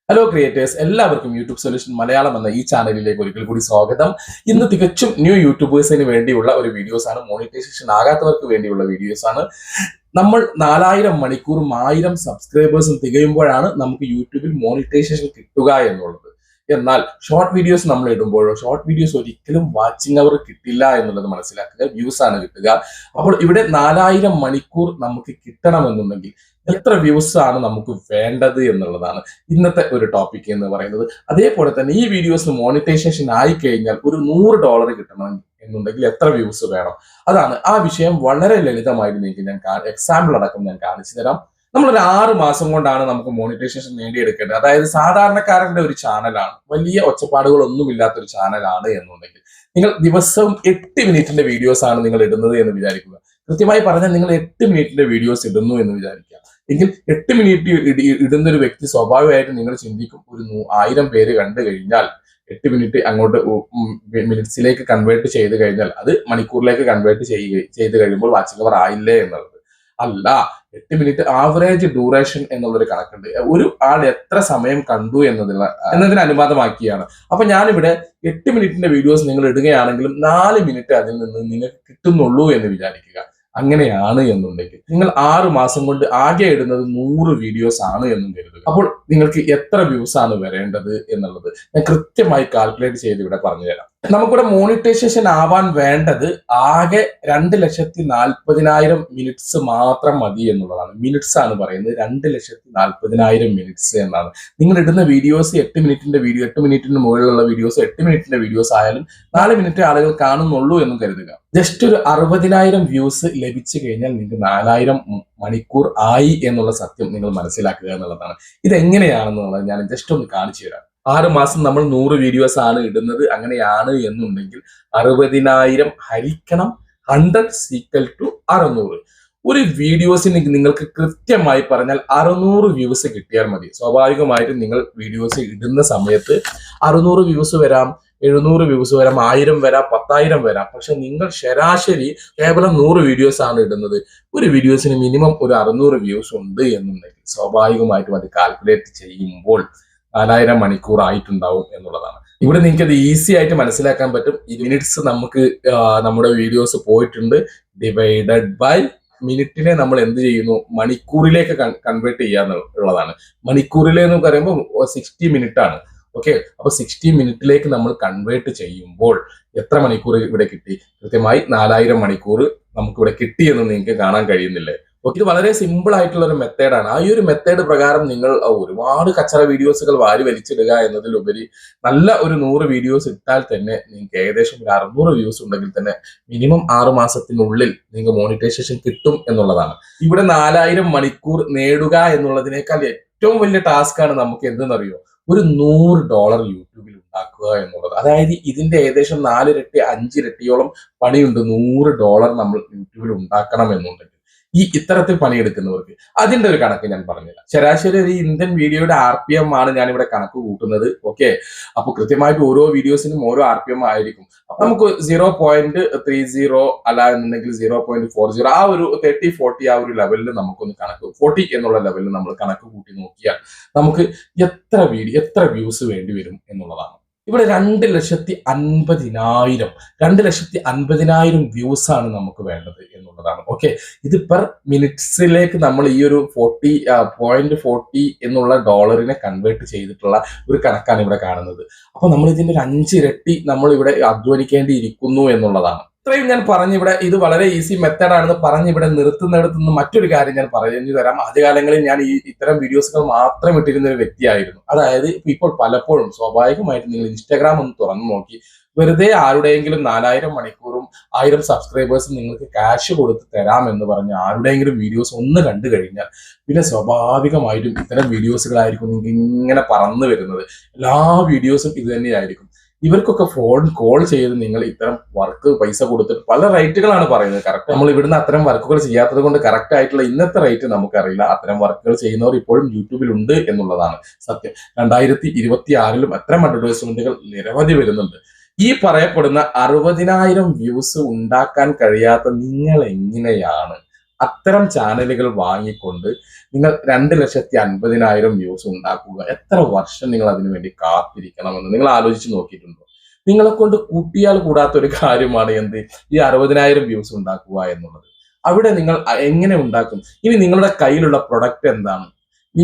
Hello creators, എല്ലാവർക്കും YouTube solution Malayalam എന്ന ഈ ചാനലിലേക്ക് ഒരിക്കൽ കൂടി സ്വാഗതം. ഇന്ന് തികച്ചും ന്യൂ യൂട്യൂബേഴ്സിന് വേണ്ടിയുള്ള ഒരു വീഡിയോസ് ആണ്. മോണിറ്റൈസേഷൻ ആകാത്തവർക്ക് വേണ്ടിയുള്ള വീഡിയോസ് ആണ്. നമ്മൾ 4000 മണിക്കൂറും 1000 സബ്സ്ക്രൈബേഴ്സും തികയുമ്പോഴാണ് നമുക്ക് യൂട്യൂബിൽ മോണിറ്റൈസേഷൻ കിട്ടുക എന്നുള്ളത്. എന്നാൽ ഷോർട്ട് വീഡിയോസ് നമ്മൾ ഇടുമ്പോഴോ ഷോർട്ട് വീഡിയോസ് ഒരിക്കലും വാച്ചിങ് അവർ കിട്ടില്ല എന്നുള്ളത് മനസ്സിലാക്കുക. വ്യൂസ് ആണ് കിട്ടുക. അപ്പോൾ ഇവിടെ 4000 മണിക്കൂർ നമുക്ക് കിട്ടണമെന്നുണ്ടെങ്കിൽ എത്ര വ്യൂസ് ആണ് നമുക്ക് വേണ്ടത് എന്നുള്ളതാണ് ഇന്നത്തെ ഒരു ടോപ്പിക് എന്ന് പറയുന്നത്. അതേപോലെ തന്നെ ഈ വീഡിയോസ് മോണിറ്റൈസേഷൻ ആയി കഴിഞ്ഞാൽ ഒരു $100 കിട്ടണം എന്നുണ്ടെങ്കിൽ എത്ര വ്യൂസ് വേണം, അതാണ് ആ വിഷയം. വളരെ ലളിതമായിട്ട് നിങ്ങൾക്ക് ഞാൻ എക്സാമ്പിൾ അടക്കം ഞാൻ കാണിച്ചു തരാം. നമ്മളൊരു 6 മാസം കൊണ്ടാണ് നമുക്ക് മോണിറ്റൈസേഷൻ നേടിയെടുക്കേണ്ടത്. അതായത് സാധാരണക്കാരന്റെ ഒരു ചാനലാണ്, വലിയ ഒച്ചപ്പാടുകളൊന്നും ഇല്ലാത്ത ഒരു ചാനലാണ് എന്നുണ്ടെങ്കിൽ നിങ്ങൾ ദിവസവും 8 മിനിറ്റിന്റെ വീഡിയോസ് ആണ് നിങ്ങൾ ഇടുന്നത് എന്ന് വിചാരിക്കുക. കൃത്യമായി പറഞ്ഞാൽ നിങ്ങൾ 8 മിനിറ്റിന്റെ വീഡിയോസ് ഇടുന്നു എന്ന് വിചാരിക്കുക. എങ്കിൽ 8 മിനിറ്റ് ഇടുന്ന ഒരു വ്യക്തി സ്വാഭാവികമായിട്ടും നിങ്ങൾ ചിന്തിക്കും, ഒരു 1000 പേര് കണ്ടു കഴിഞ്ഞാൽ 8 മിനിറ്റ് അങ്ങോട്ട് മിനിറ്റ്സിലേക്ക് കൺവേർട്ട് ചെയ്ത് കഴിഞ്ഞാൽ അത് മണിക്കൂറിലേക്ക് കൺവേർട്ട് ചെയ്ത് കഴിയുമ്പോൾ വാച്ചിങ് അവർ ആയില്ലേ എന്നുള്ളത്. അല്ല, 8 മിനിറ്റ് ആവറേജ് ഡ്യൂറേഷൻ എന്നുള്ളൊരു കണക്കുണ്ട്. ഒരു ആൾ എത്ര സമയം കണ്ടു എന്നതിന് അനുപാതമാക്കിയാണ്. അപ്പൊ ഞാനിവിടെ 8 മിനിറ്റിന്റെ വീഡിയോസ് നിങ്ങൾ ഇടുകയാണെങ്കിലും 4 മിനിറ്റ് അതിൽ നിന്ന് നിങ്ങൾക്ക് കിട്ടുന്നുള്ളൂ എന്ന് വിചാരിക്കുക. അങ്ങനെയാണ് എന്നുണ്ടെങ്കിൽ നിങ്ങൾ 6 മാസം കൊണ്ട് ആകെ ഇടുന്നത് 100 വീഡിയോസ് ആണ് എന്നും കരുതുക. അപ്പോൾ നിങ്ങൾക്ക് എത്ര വ്യൂസ് ആണ് വരേണ്ടത് എന്നുള്ളത് ഞാൻ കൃത്യമായി കാൽക്കുലേറ്റ് ചെയ്ത് ഇവിടെ പറഞ്ഞുതരാം. നമുക്കിവിടെ മോണിറ്റൈസേഷൻ ആവാൻ വേണ്ടത് ആകെ 2,40,000 മിനിറ്റ്സ് മാത്രം മതി എന്നുള്ളതാണ്. മിനിറ്റ്സ് ആണ് പറയുന്നത്, 2,40,000 മിനിറ്റ്സ് എന്നാണ്. നിങ്ങൾ ഇടുന്ന വീഡിയോസ് 8 മിനിറ്റിന്റെ വീഡിയോ, 8 മിനിറ്റിന് മുകളിലുള്ള വീഡിയോസ്, 8 മിനിറ്റിന്റെ വീഡിയോസ് ആയാലും 4 മിനിറ്റ് ആളുകൾ കാണുന്നുള്ളൂ എന്നും കരുതുക. ജസ്റ്റ് ഒരു 60,000 വ്യൂസ് ലഭിച്ചു കഴിഞ്ഞാൽ നിങ്ങൾക്ക് 4000 മണിക്കൂർ ആയി എന്നുള്ള സത്യം നിങ്ങൾ മനസ്സിലാക്കുക എന്നുള്ളതാണ്. ഇതെങ്ങനെയാണെന്നുള്ളത് ഞാൻ ജസ്റ്റ് ഒന്ന് കാണിച്ചു തരാം. 6 മാസം നമ്മൾ 100 വീഡിയോസ് ആണ് ഇടുന്നത്. അങ്ങനെയാണ് എന്നുണ്ടെങ്കിൽ 60,000 ഹരിക്കണം 100 ഈക്വൽ ടു 600. ഒരു വീഡിയോസിന് നിങ്ങൾക്ക് കൃത്യമായി പറഞ്ഞാൽ 600 വ്യൂസ് കിട്ടിയാൽ മതി. സ്വാഭാവികമായിട്ടും നിങ്ങൾ വീഡിയോസ് ഇടുന്ന സമയത്ത് 600 വ്യൂസ് വരാം, 700 വ്യൂസ് വരാം, 1000 വരാം, 10,000 വരാം. പക്ഷെ നിങ്ങൾ ശരാശരി കേവലം 100 വീഡിയോസ് ആണ് ഇടുന്നത്. ഒരു വീഡിയോസിന് മിനിമം ഒരു 600 വ്യൂസ് ഉണ്ട് എന്നുണ്ടെങ്കിൽ സ്വാഭാവികമായിട്ടും അത് കാൽക്കുലേറ്റ് ചെയ്യുമ്പോൾ 4000 മണിക്കൂർ ആയിട്ടുണ്ടാവും എന്നുള്ളതാണ്. ഇവിടെ നിങ്ങൾക്ക് അത് ഈസി ആയിട്ട് മനസ്സിലാക്കാൻ പറ്റും. ഈ മിനിറ്റ്സ് നമുക്ക് നമ്മുടെ വീഡിയോസ് പോയിട്ടുണ്ട്, ഡിവൈഡഡ് ബൈ മിനിറ്റിനെ നമ്മൾ എന്ത് ചെയ്യുന്നു, മണിക്കൂറിലേക്ക് കൺവേർട്ട് ചെയ്യാന്നുള്ളതാണ്. മണിക്കൂറിലെന്ന് പറയുമ്പോൾ 60 മിനിറ്റ് ആണ്. ഓക്കെ, അപ്പൊ 60 മിനിറ്റിലേക്ക് നമ്മൾ കൺവേർട്ട് ചെയ്യുമ്പോൾ എത്ര മണിക്കൂർ ഇവിടെ കിട്ടി? കൃത്യമായി 4000 മണിക്കൂർ നമുക്ക് ഇവിടെ കിട്ടി എന്ന് നിങ്ങൾക്ക് കാണാൻ കഴിയുന്നില്ലേ? ഓക്കെ, ഇത് വളരെ സിമ്പിൾ ആയിട്ടുള്ള ഒരു മെത്തേഡാണ്. ആ ഈ ഒരു മെത്തേഡ് പ്രകാരം നിങ്ങൾ ഒരുപാട് കച്ചറ വീഡിയോസുകൾ വാരി വലിച്ചിടുക എന്നതിലുപരി നല്ല ഒരു 100 വീഡിയോസ് ഇട്ടാൽ തന്നെ നിങ്ങൾക്ക് ഏകദേശം ഒരു 600 വ്യൂസ് ഉണ്ടെങ്കിൽ തന്നെ മിനിമം 6 മാസത്തിനുള്ളിൽ നിങ്ങൾക്ക് മോണിറ്റൈസേഷൻ കിട്ടും എന്നുള്ളതാണ്. ഇവിടെ 4000 മണിക്കൂർ നേടുക എന്നുള്ളതിനേക്കാൾ ഏറ്റവും വലിയ ടാസ്ക് ആണ് നമുക്ക് എന്തെന്നറിയോ, ഒരു $100 യൂട്യൂബിൽ ഉണ്ടാക്കുക എന്നുള്ളത്. അതായത് ഇതിന്റെ ഏകദേശം 4 ഇരട്ടി 5 ഇരട്ടിയോളം പണിയുണ്ട് $100 നമ്മൾ യൂട്യൂബിൽ ഉണ്ടാക്കണം എന്നുണ്ടെങ്കിൽ. ഇത്തരത്തിൽ പണിയെടുക്കുന്നവർക്ക് അതിന്റെ ഒരു കണക്ക് ഞാൻ പറഞ്ഞില്ല. ശരാശരി ഒരു ഇന്ത്യൻ വീഡിയോയുടെ RPM ആണ് ഞാൻ ഇവിടെ കണക്ക് കൂട്ടുന്നത്. ഓക്കെ, അപ്പൊ കൃത്യമായിട്ട് ഓരോ വീഡിയോസിനും ഓരോ RPM ആയിരിക്കും. അപ്പൊ നമുക്ക് 0.30 അല്ല എന്നുണ്ടെങ്കിൽ 0.40 ആ ഒരു 30-40 ആ ഒരു ലെവലിൽ നമുക്കൊന്ന് കണക്ക് 40 എന്നുള്ള ലെവലിൽ നമ്മൾ കണക്ക് കൂട്ടി നോക്കിയാൽ നമുക്ക് എത്ര വ്യൂസ് വേണ്ടി വരും എന്നുള്ളതാണ്. ഇവിടെ 2,50,000 വ്യൂസ് ആണ് നമുക്ക് വേണ്ടത് എന്നുള്ളതാണ്. ഓക്കെ, ഇത് പെർ മിനിറ്റ്സിലേക്ക് നമ്മൾ ഈ ഒരു 40.40 എന്നുള്ള ഡോളറിനെ കൺവേർട്ട് ചെയ്തിട്ടുള്ള ഒരു കണക്കാണ് ഇവിടെ കാണുന്നത്. അപ്പൊ നമ്മൾ ഇതിന്റെ ഒരു 5 ഇരട്ടി നമ്മൾ ഇവിടെ അധ്വാനിക്കേണ്ടിയിരിക്കുന്നു എന്നുള്ളതാണ്. ഇത്രയും ഞാൻ പറഞ്ഞിവിടെ ഇത് വളരെ ഈസി മെത്തേഡ് ആണെന്ന് പറഞ്ഞ് ഇവിടെ നിർത്തുന്നിടത്ത് നിന്ന് മറ്റൊരു കാര്യം ഞാൻ പറഞ്ഞു തരാം. ആദ്യകാലങ്ങളിൽ ഞാൻ ഇത്തരം വീഡിയോസുകൾ മാത്രം ഇട്ടിരുന്ന ഒരു വ്യക്തിയായിരുന്നു. അതായത് ഇപ്പോൾ പലപ്പോഴും സ്വാഭാവികമായിട്ട് നിങ്ങൾ ഇൻസ്റ്റാഗ്രാം ഒന്ന് തുറന്നു നോക്കി വെറുതെ ആരുടെയെങ്കിലും 4000 മണിക്കൂറും 1000 സബ്സ്ക്രൈബേഴ്സും നിങ്ങൾക്ക് ക്യാഷ് കൊടുത്ത് തരാം എന്ന് പറഞ്ഞ് ആരുടെയെങ്കിലും വീഡിയോസ് ഒന്ന് കണ്ടു കഴിഞ്ഞാൽ പിന്നെ സ്വാഭാവികമായിട്ടും ഇത്തരം വീഡിയോസുകളായിരിക്കും നിങ്ങൾക്ക് ഇങ്ങനെ പറന്നു വരുന്നത്. എല്ലാ വീഡിയോസും ഇത് തന്നെയായിരിക്കും. ഇവർക്കൊക്കെ ഫോൺ കോൾ ചെയ്ത് നിങ്ങൾ ഇത്തരം വർക്ക് പൈസ കൊടുത്തിട്ട് പല റേറ്റുകളാണ് പറയുന്നത്. കറക്റ്റ് നമ്മൾ ഇവിടുന്ന് അത്തരം വർക്കുകൾ ചെയ്യാത്തത് കൊണ്ട് കറക്റ്റ് ആയിട്ടുള്ള ഇന്നത്തെ റേറ്റ് നമുക്കറിയില്ല. അത്തരം വർക്കുകൾ ചെയ്യുന്നവർ ഇപ്പോഴും യൂട്യൂബിൽ ഉണ്ട് എന്നുള്ളതാണ് സത്യം. 2026 അത്തരം അഡ്വർടൈസ്മെന്റുകൾ നിരവധി വരുന്നുണ്ട്. ഈ പറയപ്പെടുന്ന 60,000 വ്യൂസ് ഉണ്ടാക്കാൻ കഴിയാത്ത നിങ്ങൾ എങ്ങനെയാണ് അത്തരം ചാനലുകൾ വാങ്ങിക്കൊണ്ട് നിങ്ങൾ 2,50,000 വ്യൂസ് ഉണ്ടാക്കുക. എത്ര വർഷം നിങ്ങൾ അതിനു വേണ്ടി കാത്തിരിക്കണമെന്ന് നിങ്ങൾ ആലോചിച്ച് നോക്കിയിട്ടുണ്ടോ? നിങ്ങളെ കൊണ്ട് കൂട്ടിയാൽ കൂടാത്ത ഒരു കാര്യമാണ് എന്ത് ഈ 60,000 വ്യൂസ് ഉണ്ടാക്കുക എന്നുള്ളത്. അവിടെ നിങ്ങൾ എങ്ങനെ ഉണ്ടാക്കും? ഇനി നിങ്ങളുടെ കയ്യിലുള്ള പ്രൊഡക്റ്റ് എന്താണ്?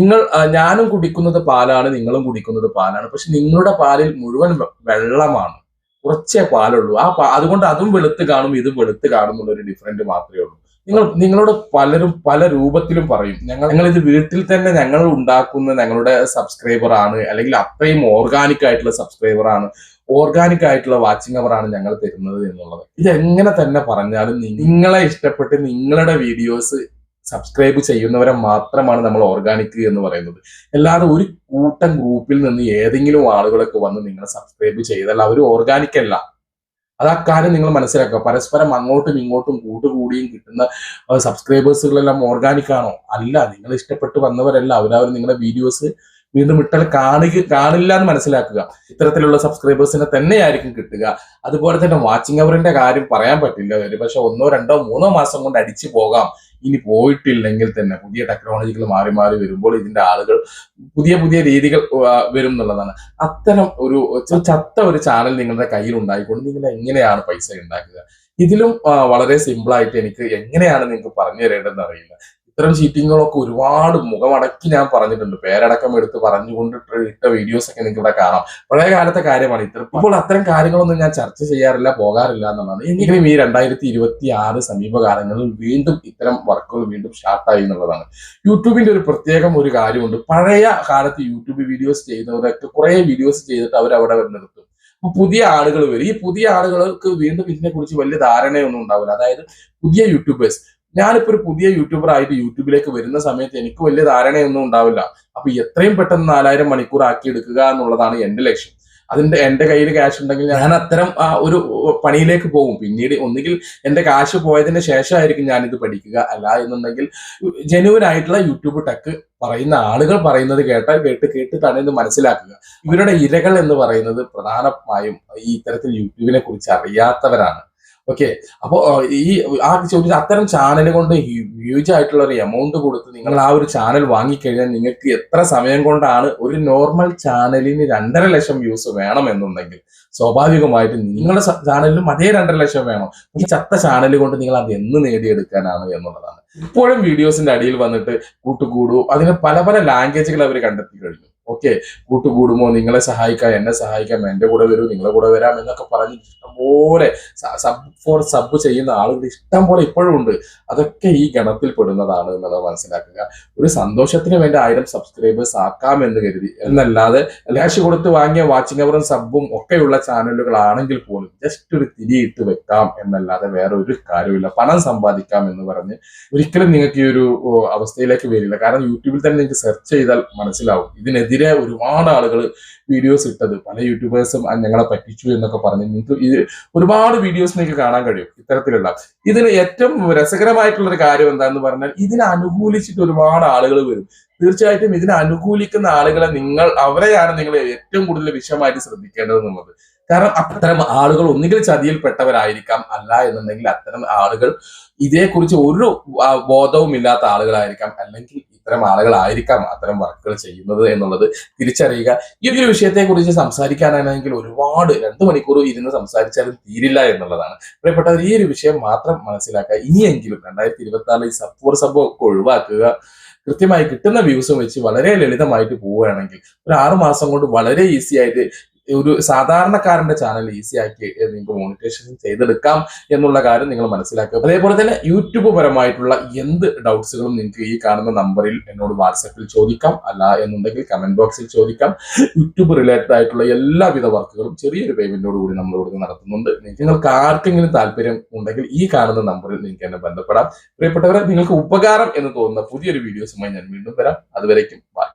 ഞാനും കുടിക്കുന്നത് പാലാണ്, നിങ്ങളും കുടിക്കുന്നത് പാലാണ്. പക്ഷെ നിങ്ങളുടെ പാലിൽ മുഴുവൻ വെള്ളമാണ്, കുറച്ചേ പാലുള്ളൂ. അതുകൊണ്ട് അതും വെളുത്ത് കാണും, ഇതും വെളുത്ത് കാണും എന്നുള്ള ഡിഫറൻറ്റ് മാത്രമേ ഉള്ളൂ. നിങ്ങളോട് പലരും പല രൂപത്തിലും പറയും, ഞങ്ങൾ ഇത് വീട്ടിൽ തന്നെ ഞങ്ങൾ ഉണ്ടാക്കുന്ന ഞങ്ങളുടെ സബ്സ്ക്രൈബർ ആണ്, അല്ലെങ്കിൽ അത്രയും ഓർഗാനിക് ആയിട്ടുള്ള സബ്സ്ക്രൈബർ ആണ്, ഓർഗാനിക് ആയിട്ടുള്ള വാച്ചിങ് അവർ ആണ് ഞങ്ങൾ തരുന്നത് എന്നുള്ളത്. ഇതെങ്ങനെ തന്നെ പറഞ്ഞാലും നിങ്ങളെ ഇഷ്ടപ്പെട്ട് നിങ്ങളുടെ വീഡിയോസ് സബ്സ്ക്രൈബ് ചെയ്യുന്നവരെ മാത്രമാണ് നമ്മൾ ഓർഗാനിക് എന്ന് പറയുന്നത്. അല്ലാതെ ഒരു കൂട്ടം ഗ്രൂപ്പിൽ നിന്ന് ഏതെങ്കിലും ആളുകളൊക്കെ വന്ന് നിങ്ങളെ സബ്സ്ക്രൈബ് ചെയ്താൽ അവർ ഓർഗാനിക് അല്ല. അത് ആ കാര്യം നിങ്ങൾ മനസ്സിലാക്കുക. പരസ്പരം അങ്ങോട്ടും ഇങ്ങോട്ടും കൂട്ടുകൂടിയും കിട്ടുന്ന സബ്സ്ക്രൈബേഴ്സുകളെല്ലാം ഓർഗാനിക് ആണോ? അല്ല. നിങ്ങൾ ഇഷ്ടപ്പെട്ട് വന്നവരല്ല. അവരവർ നിങ്ങളുടെ വീഡിയോസ് വീണ്ടും ഇട്ടാൽ കാണില്ല എന്ന് മനസ്സിലാക്കുക. ഇത്തരത്തിലുള്ള സബ്സ്ക്രൈബേഴ്സിനെ തന്നെയായിരിക്കും കിട്ടുക. അതുപോലെ തന്നെ വാച്ചിങ് അവറിന്റെ കാര്യം പറയാൻ പറ്റില്ല. ഒരു പക്ഷെ 1, 2, 3 മാസം കൊണ്ട് അടിച്ചു പോകാം. ഇനി പോയിട്ടില്ലെങ്കിൽ തന്നെ പുതിയ ടെക്നോളജികൾ മാറി മാറി വരുമ്പോൾ ഇതിന്റെ ആളുകൾ പുതിയ പുതിയ രീതികൾ വരും എന്നുള്ളതാണ്. അത്തരം ഒരു ചത്ത ഒരു ചാനൽ നിങ്ങളുടെ കയ്യിൽ ഉണ്ടായിക്കൊണ്ട് നിങ്ങൾ എങ്ങനെയാണ് പൈസ ഉണ്ടാക്കുക? ഇതിലും വളരെ സിമ്പിൾ ആയിട്ട് എനിക്ക് എങ്ങനെയാണ് നിങ്ങൾക്ക് പറഞ്ഞു തരേണ്ടതെന്ന് അറിയില്ല. ഇത്തരം ചീറ്റിങ്ങുകളൊക്കെ ഒരുപാട് മുഖമടക്കി ഞാൻ പറഞ്ഞിട്ടുണ്ട്. പേരടക്കം എടുത്ത് പറഞ്ഞുകൊണ്ട് ഇട്ട വീഡിയോസ് ഒക്കെ നിങ്ങൾക്ക് ഇവിടെ കാണാം. പഴയ കാലത്തെ കാര്യമാണ്. ഇപ്പോൾ അത്തരം കാര്യങ്ങളൊന്നും ഞാൻ ചർച്ച ചെയ്യാറില്ല, പോകാറില്ല എന്നുള്ളതാണ്. എങ്കിലും ഈ 2026 സമീപകാലങ്ങളിൽ വീണ്ടും ഇത്തരം വർക്കുകൾ വീണ്ടും സ്റ്റാർട്ടായി എന്നുള്ളതാണ്. യൂട്യൂബിന്റെ ഒരു കാര്യമുണ്ട്. പഴയ കാലത്ത് യൂട്യൂബ് വീഡിയോസ് ചെയ്യുന്നവരൊക്കെ കുറെ വീഡിയോസ് ചെയ്തിട്ട് അവരവിടെ നിർത്തും. പുതിയ ആളുകൾ വരും. ഈ പുതിയ ആളുകൾക്ക് വീണ്ടും ഇതിനെ കുറിച്ച് വലിയ ധാരണയൊന്നും ഉണ്ടാവില്ല. അതായത് പുതിയ യൂട്യൂബേഴ്സ്, ഞാനിപ്പോ ഒരു പുതിയ യൂട്യൂബർ ആയിട്ട് യൂട്യൂബിലേക്ക് വരുന്ന സമയത്ത് എനിക്ക് വലിയ ധാരണയൊന്നും ഉണ്ടാവില്ല. അപ്പൊ എത്രയും പെട്ടെന്ന് 4,000 മണിക്കൂർ ആക്കി എടുക്കുക എന്നുള്ളതാണ് എന്റെ ലക്ഷ്യം. എന്റെ കയ്യിൽ ക്യാഷ് ഉണ്ടെങ്കിൽ ഞാൻ അത്തരം ഒരു പണിയിലേക്ക് പോകും. പിന്നീട് ഒന്നുകിൽ എന്റെ കാശ് പോയതിന് ശേഷമായിരിക്കും ഞാനിത് പഠിക്കുക. അല്ല എന്നുണ്ടെങ്കിൽ ജെന്യുവൻ ആയിട്ടുള്ള യൂട്യൂബ് ടെക് പറയുന്ന ആളുകൾ പറയുന്നത് കേട്ടിട്ടാണ് ഇത് മനസ്സിലാക്കുക. ഇവരുടെ ഇരകൾ എന്ന് പറയുന്നത് പ്രധാനമായും ഈ ഇത്തരത്തിൽ യൂട്യൂബിനെ കുറിച്ച് അറിയാത്തവരാണ്. ഓക്കെ. അപ്പോ ചോദിച്ച അത്തരം ചാനൽ കൊണ്ട് ഹ്യൂജ് ആയിട്ടുള്ള ഒരു എമൗണ്ട് കൊടുത്ത് നിങ്ങൾ ആ ഒരു ചാനൽ വാങ്ങിക്കഴിഞ്ഞാൽ നിങ്ങൾക്ക് എത്ര സമയം കൊണ്ടാണ് ഒരു നോർമൽ ചാനലിന് 2.5 ലക്ഷം വ്യൂസ് വേണം എന്നുണ്ടെങ്കിൽ സ്വാഭാവികമായിട്ട് നിങ്ങളുടെ ചാനലിലും അതേ 2.5 ലക്ഷം വേണം. ഈ ചത്ത ചാനൽ കൊണ്ട് നിങ്ങൾ അത് എന്ന് നേടിയെടുക്കാനാണ് എന്നുള്ളതാണ്. ഇപ്പോഴും വീഡിയോസിന്റെ അടിയിൽ വന്നിട്ട് കൂട്ടുകൂടൂ, അതിന് പല പല ലാംഗ്വേജുകൾ അവർ കണ്ടെത്തി കഴിഞ്ഞു. ഓക്കെ, കൂട്ടുകൂടുമോ, നിങ്ങളെ സഹായിക്കാം, എന്നെ സഹായിക്കാം, എന്റെ കൂടെ വരൂ, നിങ്ങളെ കൂടെ വരാം എന്നൊക്കെ പറഞ്ഞ് ഇഷ്ടംപോലെ സബ് ചെയ്യുന്ന ആളുകൾ ഇഷ്ടം പോലെ ഇപ്പോഴും ഉണ്ട്. അതൊക്കെ ഈ ഗണത്തിൽ പെടുന്നതാണ് എന്നുള്ളത് മനസ്സിലാക്കുക. ഒരു സന്തോഷത്തിന് വേണ്ടി 1000 സബ്സ്ക്രൈബേഴ്സ് ആക്കാമെന്ന് കരുതി എന്നല്ലാതെ ക്യാഷ് കൊടുത്ത് വാങ്ങിയ വാച്ചിങ് അവറും സബും ഒക്കെയുള്ള ചാനലുകളാണെങ്കിൽ പോലും ജസ്റ്റ് ഒരു തിരിയിട്ട് വെക്കാം എന്നല്ലാതെ വേറെ ഒരു കാര്യമില്ല. പണം സമ്പാദിക്കാം എന്ന് പറഞ്ഞ് ഒരിക്കലും നിങ്ങൾക്ക് ഈ ഒരു അവസ്ഥയിലേക്ക് വരില്ല. കാരണം യൂട്യൂബിൽ തന്നെ നിങ്ങൾക്ക് സെർച്ച് ചെയ്താൽ മനസ്സിലാവും. ഇതിനെതിരെ ഒരുപാട് ആളുകൾ വീഡിയോസ് ഇട്ടത്, പല യൂട്യൂബേഴ്സും ഞങ്ങളെ പറ്റിച്ചു എന്നൊക്കെ പറഞ്ഞ് നിങ്ങൾക്ക് ഇത് ഒരുപാട് വീഡിയോസ് നിങ്ങൾക്ക് കാണാൻ കഴിയും. ഇത്തരത്തിലുള്ള ഇതിന് ഏറ്റവും രസകരമായിട്ടുള്ള ഒരു കാര്യം എന്താന്ന് പറഞ്ഞാൽ ഇതിനെ അനുകൂലിച്ചിട്ട് ഒരുപാട് ആളുകൾ വരും. തീർച്ചയായിട്ടും ഇതിനെ അനുകൂലിക്കുന്ന ആളുകളെ അവരെയാണ് നിങ്ങൾ ഏറ്റവും കൂടുതൽ വിഷയമായിട്ട് ശ്രദ്ധിക്കേണ്ടത് എന്നുള്ളത്. കാരണം അത്തരം ആളുകൾ ഒന്നുകിൽ ചതിയിൽപ്പെട്ടവരായിരിക്കാം, അല്ല എന്നുണ്ടെങ്കിൽ അത്തരം ആളുകൾ ഇതേക്കുറിച്ച് ഒരു ബോധവും ഇല്ലാത്ത ആളുകളായിരിക്കാം, അല്ലെങ്കിൽ ഇത്തരം ആളുകളായിരിക്കാം അത്തരം വർക്കുകൾ ചെയ്യുന്നത് എന്നുള്ളത് തിരിച്ചറിയുക. ഈ ഒരു വിഷയത്തെ കുറിച്ച് സംസാരിക്കാനാണെങ്കിൽ ഒരുപാട് 2 മണിക്കൂർ ഇരുന്ന് സംസാരിച്ചാലും തീരില്ല എന്നുള്ളതാണ്. പ്രിയപ്പെട്ടവർ, ഈ ഒരു വിഷയം മാത്രം മനസ്സിലാക്കുക. ഇനിയെങ്കിലും 2024 ഈ സബ് ഒക്കെ ഒഴിവാക്കുക. കൃത്യമായി കിട്ടുന്ന വ്യൂസും വെച്ച് വളരെ ലളിതമായിട്ട് പോവുകയാണെങ്കിൽ ഒരു 6 മാസം കൊണ്ട് വളരെ ഈസി ആയിട്ട് ഒരു സാധാരണക്കാരന്റെ ചാനൽ ഈസി ആക്കി നിങ്ങൾക്ക് മോണിറ്റൈസേഷൻ ചെയ്തെടുക്കാം എന്നുള്ള കാര്യം നിങ്ങൾ മനസ്സിലാക്കുക. അതേപോലെ തന്നെ യൂട്യൂബ് പരമായിട്ടുള്ള എന്ത് ഡൗട്ട്സുകളും നിങ്ങൾക്ക് ഈ കാണുന്ന നമ്പറിൽ എന്നോട് വാട്സാപ്പിൽ ചോദിക്കാം, അല്ല എന്നുണ്ടെങ്കിൽ കമന്റ് ബോക്സിൽ ചോദിക്കാം. യൂട്യൂബ് റിലേറ്റഡ് ആയിട്ടുള്ള എല്ലാവിധ വർക്കുകളും ചെറിയൊരു പേയ്മെന്റോട് കൂടി നമ്മൾ ഇവിടുന്ന് നടത്തുന്നുണ്ട്. നിങ്ങൾക്ക് ആർക്കെങ്കിലും താല്പര്യം ഉണ്ടെങ്കിൽ ഈ കാണുന്ന നമ്പറിൽ നിങ്ങൾക്ക് എന്നെ ബന്ധപ്പെടാം. പ്രിയപ്പെട്ടവരെ, നിങ്ങൾക്ക് ഉപകാരം എന്ന് തോന്നുന്ന പുതിയൊരു വീഡിയോസുമായി ഞാൻ വീണ്ടും വരാം. അതുവരേക്കും ബൈ.